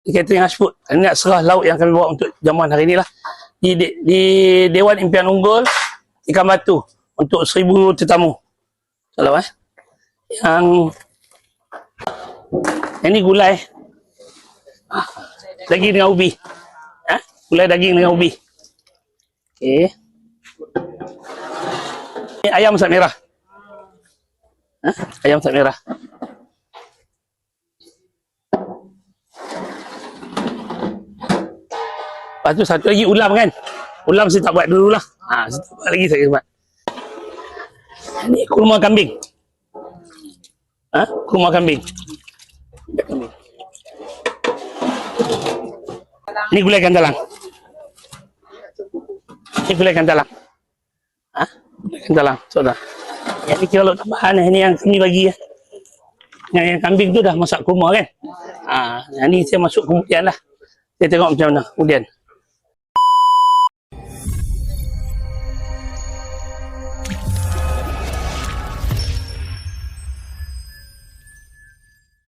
di catering Hashfood. Ini nak serah lauk yang kami bawa untuk jamuan hari ni lah. Di Dewan Impian Unggul Ikan Batu untuk 1,000 tetamu. Salah Yang ini gulai daging dengan ubi. Gulai daging dengan ubi. Okey. Ini ayam masak merah. Ayam masak merah. Lepas tu satu lagi ulam kan. Ulam saya tak buat dulu lah. Saya tak buat lagi saya buat. Ini kurma kambing. Kurma kambing. Ini gulai kantalang. Ini gulai kantalang. Gulai kantalang. Saudara. Yang ni kalau tambahan ni yang kami bagi ya. Yang kambing tu dah masak kurma kan. Yang ni saya masuk kemudian lah. Saya tengok macam mana kemudian.